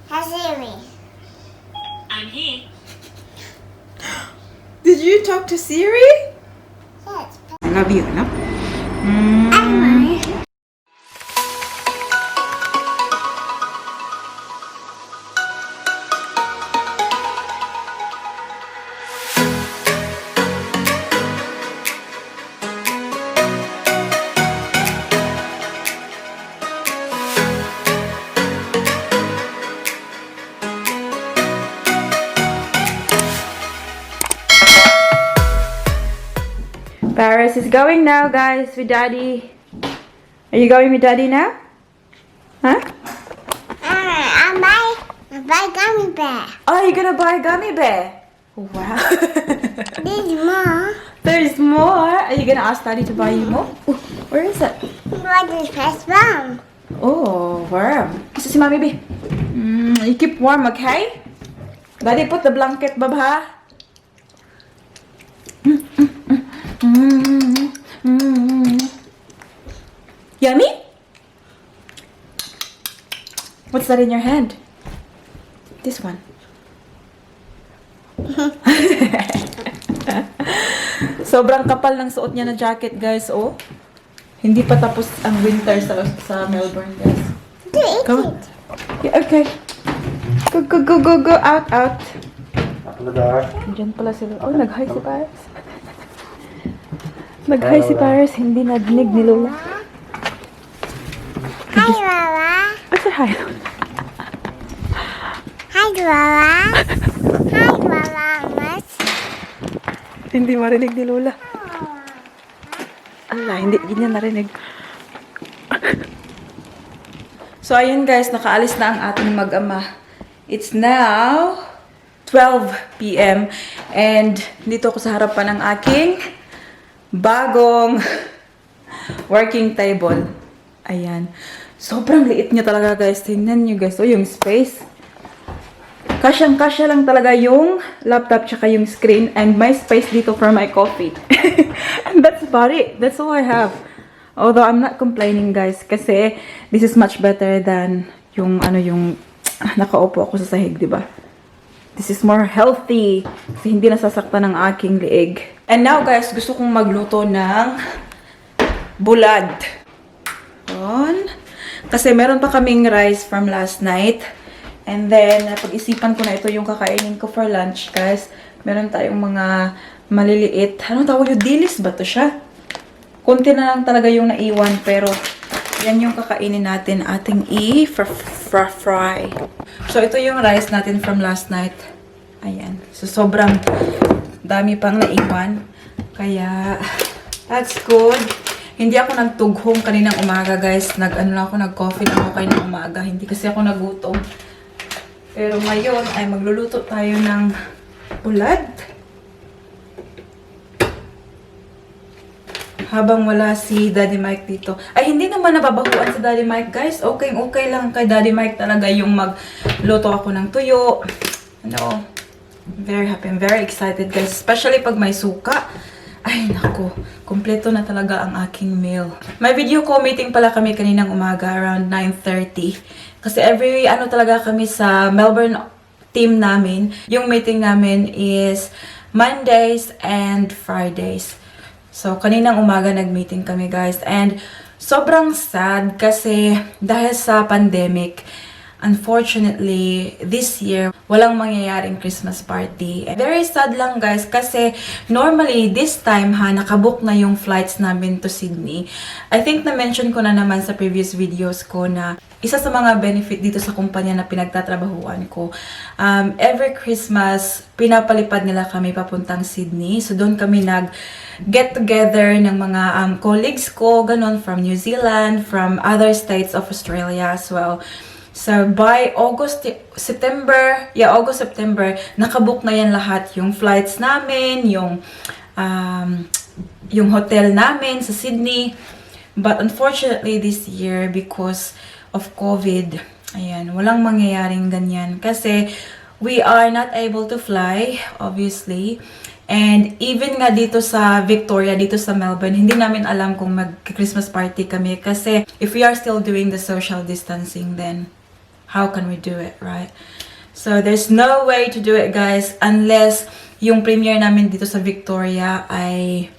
Hi, Siri. I'm here. Did you talk to Siri? Yes. I love you, no? Anyway. Paris is going now, guys, with Daddy. Are you going with Daddy now? Huh? I buy gummy bear. Oh, you're gonna buy a gummy bear? Wow. There's more. There's more. Are you gonna ask Daddy to buy you more? Ooh, where is it? What is first one? Oh, warm. Gusto si Mami B. You keep warm, okay? Daddy, put the blanket, Bab, ha? Yummy? What's that in your hand? This one. Sobrang kapal ng suot niya na jacket, guys, oh. Hindi pa tapos ang winter sa Melbourne, guys. Do eat Come. it. Yeah, okay. Go, out. Open the door. Diyan pala sila. Oh, nag-hi si Paris. Nag-hi si Paris, hindi nadinig ni Lola. Hi, Wawa. Oh, say hi. Hi, Wawa. Hi, Wawa. Mas. Hindi marinig ni Lola. Ala, hindi niya narinig. So, ayun guys, nakaalis na ang ating mag-ama. It's now 12 p.m. And dito ako sa harapan ng aking bagong working table. Ayan. Sobrang liit niya talaga, guys. Tingnan niyo, guys. Oh, yung space. Kasyang-kasya lang talaga yung laptop tsaka yung screen. And my space dito for my coffee. And that's about it. That's all I have. Although I'm not complaining, guys. Kasi this is much better than yung nakaupo ako sa sahig, diba? This is more healthy. Kasi hindi nasasaktan ng aking liig. And now, guys, gusto kong magluto ng bulad. Kasi meron pa kaming rice from last night. And then, napag-isipan ko na ito yung kakainin ko for lunch, guys. Meron tayong mga maliliit. Anong tawag yung dilis ba to siya? Konti na lang talaga yung naiwan, pero yan yung kakainin natin. Ating i-fry. So, ito yung rice natin from last night. Ayan. So, sobrang dami pang naiwan. Kaya, that's good. Hindi ako nagtughong kaninang umaga, guys. Nag-coffee lang ako kaninang umaga. Hindi kasi ako nagutom. Pero ngayon ay magluluto tayo ng bulad. Habang wala si Daddy Mike dito. Ay, hindi naman nababahuan si Daddy Mike, guys. Okay lang kay Daddy Mike talaga yung magluto ako ng tuyo. Ano, very happy. I'm very excited, guys. Especially pag may suka. Ay, naku. Kompleto na talaga ang aking meal. May video call meeting pala kami kaninang umaga around 9:30. Kasi every talaga kami sa Melbourne team namin. Yung meeting namin is Mondays and Fridays. So, kaninang umaga nag-meeting kami, guys. And sobrang sad kasi dahil sa pandemic, unfortunately, this year, walang mangyayaring Christmas party. Very sad lang, guys, kasi normally, this time, nakabook na yung flights namin to Sydney. I think na-mention ko na naman sa previous videos ko na isa sa mga benefit dito sa kumpanya na pinagtatrabahuan ko. Every Christmas, pinapalipad nila kami papuntang Sydney. So, doon kami nag-get together ng mga colleagues ko, ganon, from New Zealand, from other states of Australia as well. So, by September, nakabook na yan lahat. Yung flights namin, yung hotel namin sa Sydney. But unfortunately, this year, because of COVID, ayan, walang mangyayaring ganyan. Kasi, we are not able to fly, obviously. And even nga dito sa Victoria, dito sa Melbourne, hindi namin alam kung mag-Christmas party kami. Kasi, if we are still doing the social distancing, then how can we do it, right? So there's no way to do it, guys, unless yung premiere namin dito sa Victoria ay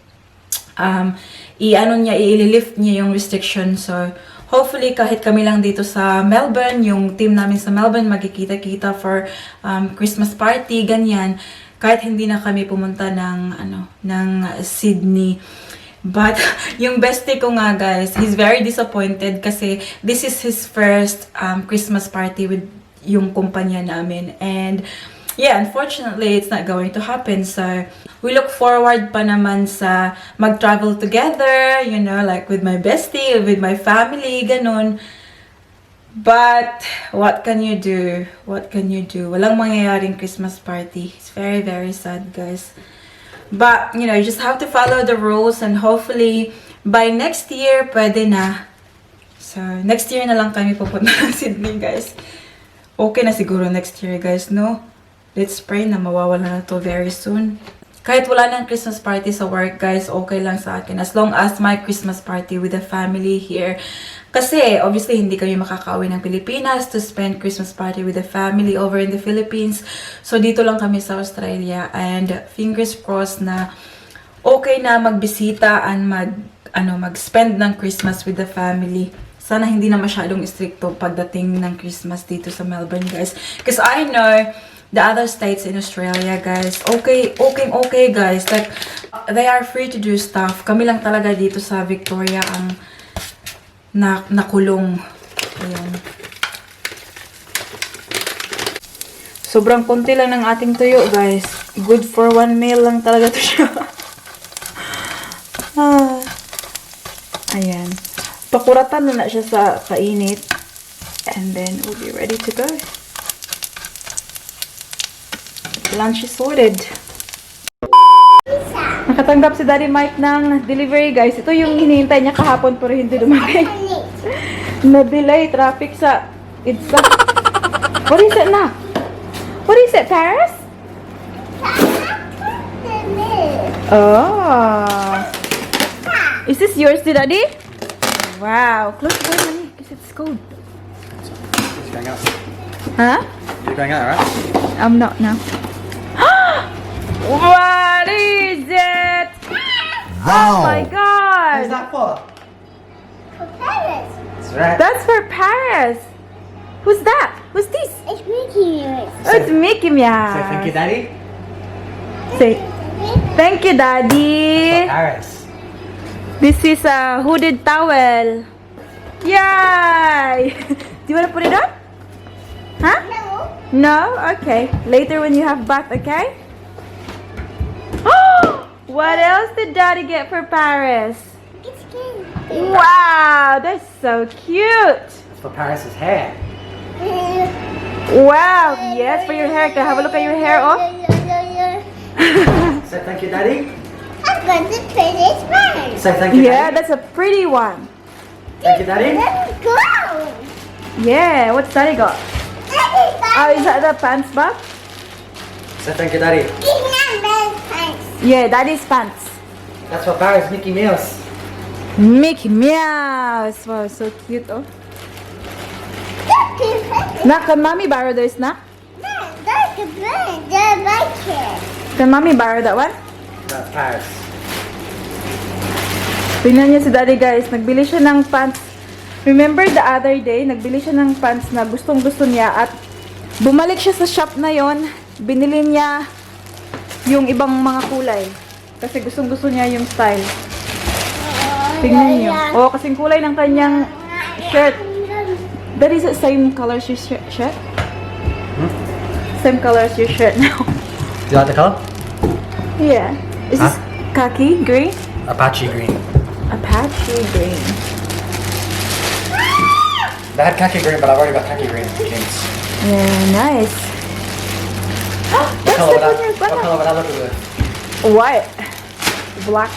i-lift niya yung restriction. So hopefully kahit kami lang dito sa Melbourne, yung team namin sa Melbourne magkikita-kita for Christmas party, ganyan. Kahit hindi na kami pumunta ng Sydney. But yung bestie ko nga, guys, he's very disappointed kasi this is his first Christmas party with yung kumpanya namin. And yeah, unfortunately, it's not going to happen. So we look forward pa naman sa mag-travel together, you know, like with my bestie, with my family, ganun. But what can you do? What can you do? Walang mangyayaring Christmas party. It's very, very sad, guys. But, you know, you just have to follow the rules and hopefully by next year, pwede na. So, next year na lang kami pupunta ng Sydney, guys. Okay na siguro next year, guys, no? Let's pray na mawawala na to very soon. Kahit wala ng Christmas party sa work, guys, okay lang sa akin. As long as my Christmas party with the family here. Kasi, obviously, hindi kami makakauwi ng Pilipinas to spend Christmas party with the family over in the Philippines. So, dito lang kami sa Australia. And fingers crossed na okay na magbisita and mag-spend ng Christmas with the family. Sana hindi na masyadong stricto pagdating ng Christmas dito sa Melbourne, guys. Because I know the other states in Australia, guys, okay, guys. Like, they are free to do stuff. Kami lang talaga dito sa Victoria ang nakulong. Ayan. Sobrang konti lang ng ating tuyo, guys. Good for 1 meal lang talaga to siya. Ayan. Pakuratan na siya sa kainit. And then, we'll be ready to go. Lunch is sorted. Nakatanggap si Daddy Mike ng delivery, guys. Ito yung hinihintay niya kahapon pero hindi dumating. Na-delay traffic sa EDSA. What is it na? What is it, Paris? Oh. Is this yours, Daddy? Wow. Close the door, honey, because it's cold. It's going out. Huh? You're going out, right? I'm not now. What is it? Oh my god! Who's that for? For Paris. That's right. That's for Paris. Who's that? Who's this? It's Mickey Mouse. Oh, it's Mickey Mouse. Say thank you, Daddy. Say thank you, Daddy. Paris. This is a hooded towel. Yay! Do you want to put it on? Huh? No. No? Okay. Later when you have bath, okay? What else did Daddy get for Paris? It's good. Wow, that's so cute. It's for Paris's hair. Wow, yes, for your hair. Can I have a look at your hair off? Say thank you, Daddy. I'm going to put this one. Say thank you, Yeah, Daddy. that's a pretty one. Thank you, Daddy. Let's go. Yeah, what's Daddy got? Oh, is that the pants bag? Say thank you, Daddy. Yeah, Daddy's pants. That's for Paris, Mickey Mouse. Mickey Mouse. Wow, so cute, oh. Nak, can mommy borrow this, nak? Can mommy borrow that one? That's Paris. Tingnan niyo si Daddy, guys. Nagbili siya ng pants. Remember the other day, nagbili siya ng pants na gustong-gusto niya at bumalik siya sa shop na yon. Binili niya yung ibang mga kulay. Kasi gustong-gusto niya yung style. Tingnan niyo. Oh, kasing kulay ng kanyang shirt. That is the same color as your shirt? Same color as your shirt now. Do you like the color? Yeah. Is this khaki green? Apache green. Apache green. They had khaki green, but I've already got khaki green jeans. Yeah, nice. That's the one you're What gonna. color would I look good? White. Black.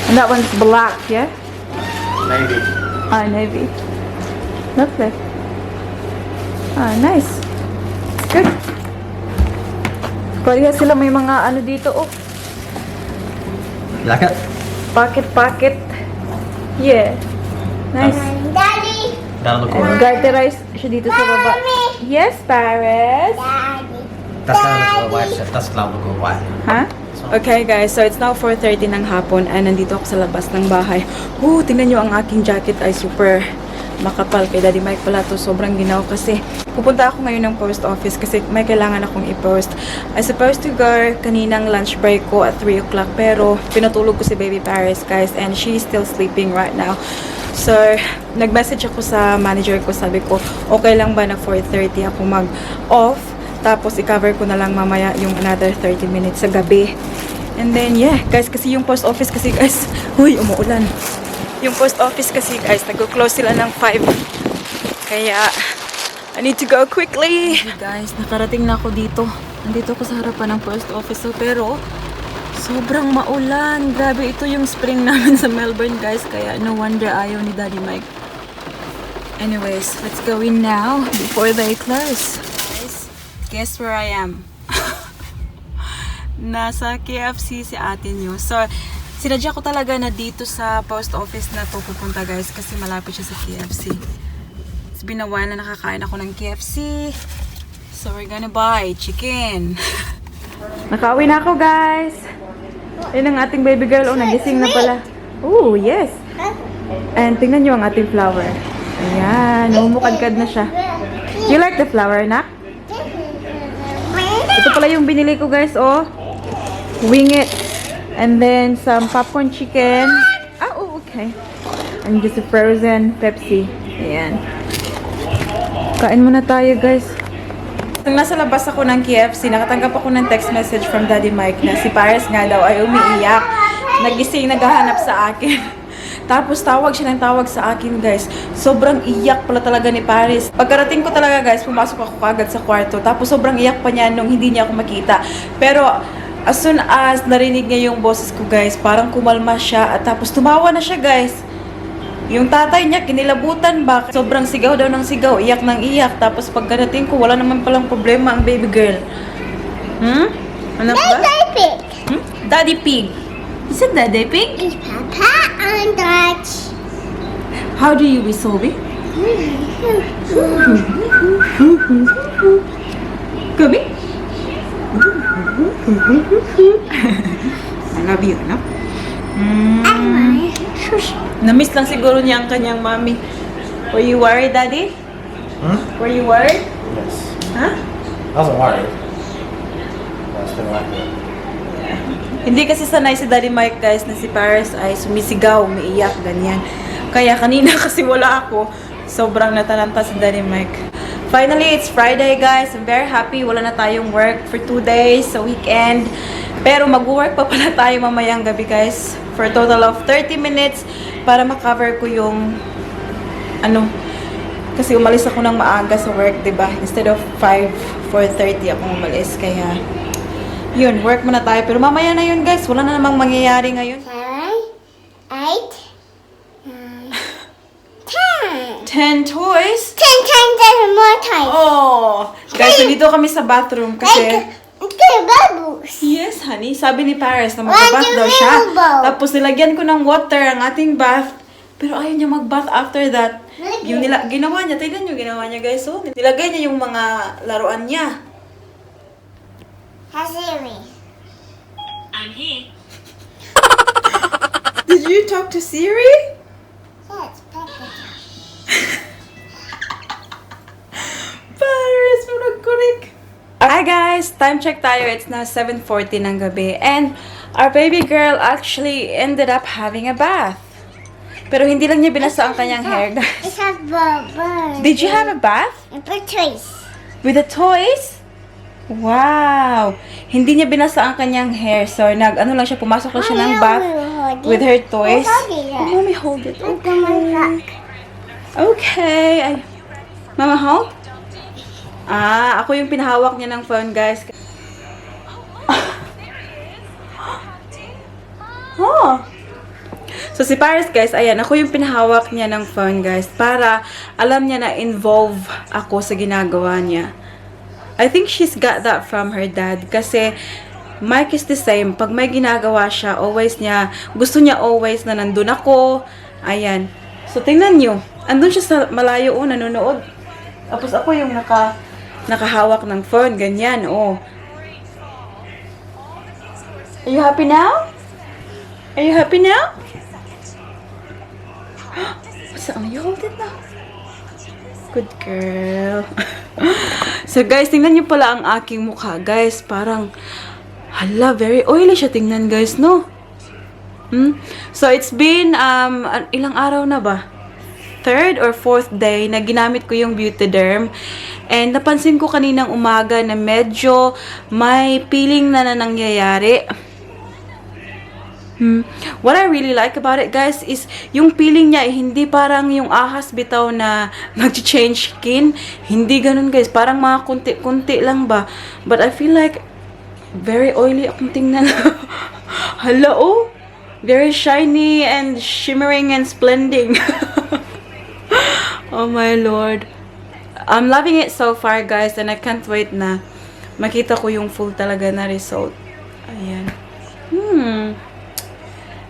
And that one's black, yeah? Maybe. Ah, navy. Lovely. Ah, nice. It's good. Kaya sila may mga ano dito, oh. You like it? Pocket. Yeah. Nice. Daddy, That'll look And cool. garterize siya dito sa baba. Yes, Paris? Daddy. That's not look white. That's not look white. Ha? Okay guys, so it's now 4:30 ng hapon and nandito ako sa labas ng bahay. Tingnan nyo ang aking jacket ay super makapal. Kay Daddy Mike pala to, sobrang ginaw kasi pupunta ako ngayon ng post office kasi may kailangan akong i-post. I supposed to go kaninang lunch break ko at 3 o'clock pero pinatulog ko si Baby Paris guys and she's still sleeping right now. So, nag-message ako sa manager ko, sabi ko, okay lang ba na 4:30 ako mag-off? Tapos, i-cover ko na lang mamaya yung another 30 minutes sa gabi. And then, yeah, guys, kasi yung post office kasi, guys, umuulan. Yung post office kasi, guys, nag-close sila ng 5. Kaya, I need to go quickly. Okay, guys, nakarating na ako dito. Nandito ako sa harapan ng post office. So, pero, sobrang maulan. Grabe, ito yung spring namin sa Melbourne, guys. Kaya, no wonder ayaw ni Daddy Mike. Anyways, let's go in now before they close. Guess where I am? Nasa KFC si ate nyo. So, sinadya ko talaga na dito sa post office na to pupunta guys kasi malapit siya sa KFC. It's been a while na nakakain ako ng KFC. So, we're gonna buy chicken. Nakauwi na ako guys. Yun ang ating baby girl. Oh, nagising na pala. Oh, yes. And tingnan nyo ang ating flower. Ayan, umukadkad na siya. You like the flower, nak? Ito pala yung binili ko guys, oh. Wing it. And then some popcorn chicken. Oh, okay. And just a frozen Pepsi. Ayan. Kain muna tayo guys. Nung nasa labas ako ng KFC, nakatanggap ako ng text message from Daddy Mike na si Paris nga daw ay umiiyak. Nagising, naghahanap sa akin. Tapos tawag siya ng tawag sa akin guys. Sobrang iyak pala talaga ni Paris. Pagkarating ko talaga guys, pumasok ako kagad sa kwarto. Tapos sobrang iyak pa niya nung hindi niya ako makita. Pero as soon as narinig niya yung boses ko guys, parang kumalma siya. At tapos tumawa na siya guys. Yung tatay niya, kinilabutan ba? Sobrang sigaw daw ng sigaw, iyak ng iyak. Tapos pagkarating ko, wala naman palang problema ang baby girl. Ano ba? Daddy Pig. Daddy Pig. Is it Daddy Pig? Is Papa on Dutch? How do you whistle it? Kami? I love you, no? Shush. Na-miss lang siguro niya ang kanyang mommy. Were you worried, Daddy? Were you worried? Yes. Huh? I wasn't worried. I was feeling like it. Hindi kasi sanay si Daddy Mike guys na si Paris ay sumisigaw, umiiyak, ganyan. Kaya kanina kasi wala ako, sobrang natalanta si Daddy Mike. Finally, it's Friday guys. I'm very happy. Wala na tayong work for 2 days sa weekend. Pero mag-work pa pala tayo mamayang gabi guys. For a total of 30 minutes para makover ko yung kasi umalis ako ng maaga sa work, 'di ba? Instead of 4:30 ako umalis. Kaya yun, work muna tayo. Pero mamaya na yun guys. Wala na namang mangyayari ngayon. 7, 8, 9, 10. 10 toys? 10 times and more times. Oh! Guys, nandito kami sa bathroom kasi... Okay, bubbles. Yes, honey. Sabi ni Paris na magbabath daw siya. Tapos nilagyan ko ng water ang ating bath. Pero ayaw niya mag-bath after that. Yung ginawa niya, tignan niyo ginawa niya guys. So, nilagay niya yung mga laruan niya. Hasiri. I'm here. Did you talk to Siri? Yes, Peppa. Paris, managkurik. Hi guys! Time check tayo. It's now 7:40 ng gabi. And our baby girl actually ended up having a bath. Pero hindi lang niya binasa ang kanyang hair, guys. It's a bubble. Did you have a bath? And put toys. With the toys? Wow! Hindi niya binasa ang kanyang hair. So, lang siya, pumasok lang siya ng bath with her toys. Oh, mommy, hold it. Look at my back. Okay. Mama, hold? Ako yung pinahawak niya ng phone, guys. Oh. So, si Paris, guys, ayan, ako yung pinahawak niya ng phone, guys, para alam niya na involve ako sa ginagawa niya. I think she's got that from her dad. Kasi, Mike is the same. Pag may ginagawa siya, gusto niya always na nandun ako. Ayan. So, tingnan nyo. Andun siya sa malayo, oh, nanonood. Tapos ako yung nakahawak ng phone, ganyan, oh. Are you happy now? Are you happy now? What's that? You hold it now. Good girl. So guys, tingnan niyo pala ang aking mukha, guys. Parang, hala, very oily siya tingnan, guys, no? So it's been, ilang araw na ba? 3rd or 4th day na ginamit ko yung Beautyderm. And napansin ko kaninang umaga na medyo may peeling na nangyayari. What I really like about it, guys, is yung peeling niya, hindi parang yung ahas bitaw na nag-change skin. Hindi ganun, guys. Parang mga kunti-kunti lang ba. But I feel like very oily akong tingnan. Hala, oh. Very shiny and shimmering and splending. Oh my Lord. I'm loving it so far, guys, and I can't wait na makita ko yung full talaga na result. Ayan.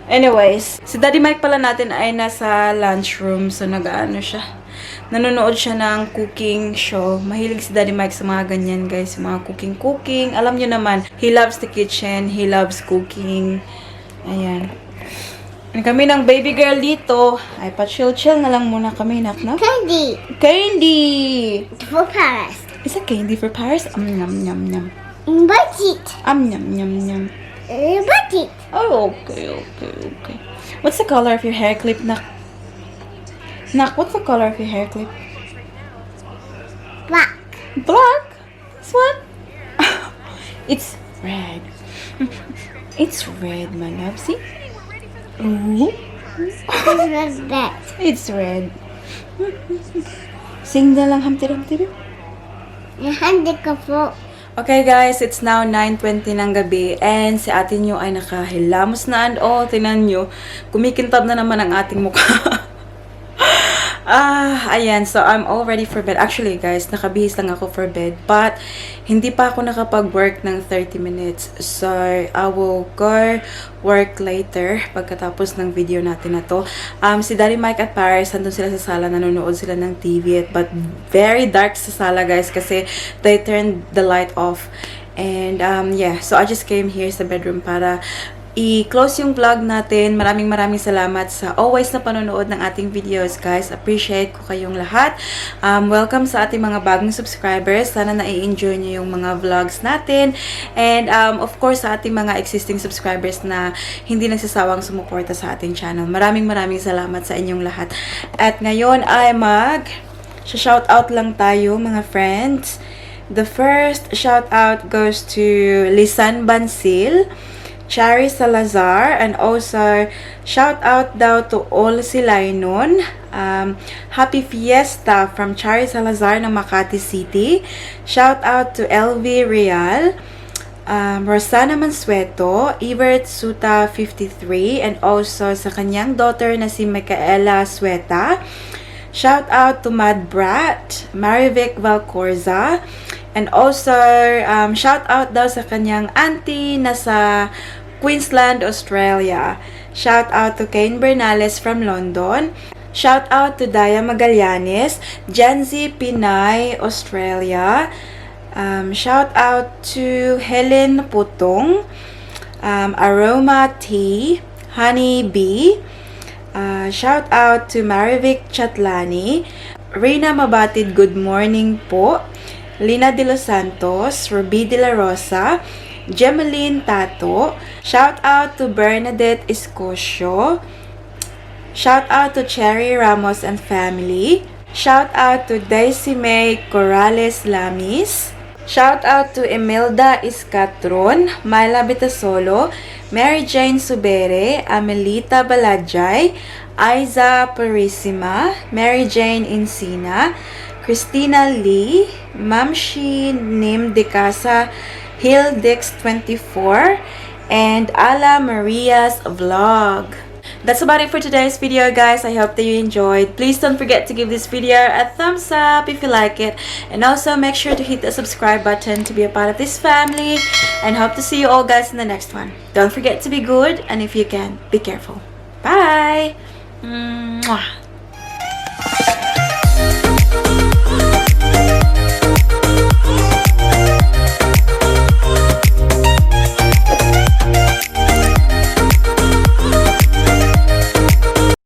Anyways, si Daddy Mike pala natin ay nasa lunchroom. So, nag-ano siya. Nanonood siya ng cooking show. Mahilig si Daddy Mike sa mga ganyan, guys. Mga cooking. Alam niyo naman, he loves the kitchen. He loves cooking. Ayan. And kami ng baby girl dito. Ay, pa-chill-chill na lang muna kami, nak, no? Candy. Candy! For Paris. Is it candy for Paris? Yum, yum, yum. Bite it. Yum, yum, yum. Bite it. Oh, okay. What's the color of your hair clip, Nak? Nak, what's the color of your hair clip? Black. Black? This one? It's red. It's red, my love. See? Ooh. What's that? It's red. Sing na lang, Humpty. Nahandi ka po. Okay guys, it's now 9:20 ng gabi and si ate nyo ay nakahilamos na and oh, tinan nyo, kumikintab na naman ang ating mukha. Ayan, so I'm all ready for bed. Actually guys, nakabihis lang ako for bed but hindi pa ako nakapag-work ng 30 minutes. So, I will go work later pagkatapos ng video natin na to. Si Daddy Mike at Paris, nandun sila sa sala, nanonood sila ng TV but very dark sa sala guys kasi they turned the light off. And yeah, so I just came here sa bedroom para i-close yung vlog natin. Maraming salamat sa always na panonood ng ating videos, guys. Appreciate ko kayong lahat. Welcome sa ating mga bagong subscribers. Sana na-i-enjoy nyo yung mga vlogs natin. And of course, sa ating mga existing subscribers na hindi nagsasawang sumuporta sa ating channel. Maraming salamat sa inyong lahat. At ngayon ay shoutout lang tayo, mga friends. The first shoutout goes to Lisan Bansil, Chari Salazar, and also shout out daw to all Silainon. Happy Fiesta from Chari Salazar ng Makati City. Shout out to LV Real, Rosana Mansueto, Evert Suta 53, and also sa kanyang daughter na si Micaela Sueta. Shout out to Mad Brat, Marivic Valcorza, and also shout out daw sa kanyang auntie na sa Queensland, Australia. Shout out to Kane Bernales from London. Shout out to Daya Magallanes, Janzi Pinay, Australia. Shout out to Helen Putong, Aroma Tea, Honey Bee. Shout out to Marivic Chatlani, Reina Mabatid, good morning po. Lina de los Santos, Ruby de la Rosa, Gemeline Tato. Shout out to Bernadette Escocio. Shout out to Cherry Ramos and family. Shout out to Daisy May Corrales Lamis. Shout out to Imelda Iscatron, Myla Bitasolo, Mary Jane Subere, Amelita Balajay, Aiza Parissima, Mary Jane Encina, Christina Lee, Mamshi Nim de Casa, Hill Dix 24, and Ala Maria's Vlog. That's about it for today's video, guys. I hope that you enjoyed. Please don't forget to give this video a thumbs up if you like it. And also make sure to hit the subscribe button to be a part of this family. And hope to see you all, guys, in the next one. Don't forget to be good. And if you can, be careful. Bye! Mwah.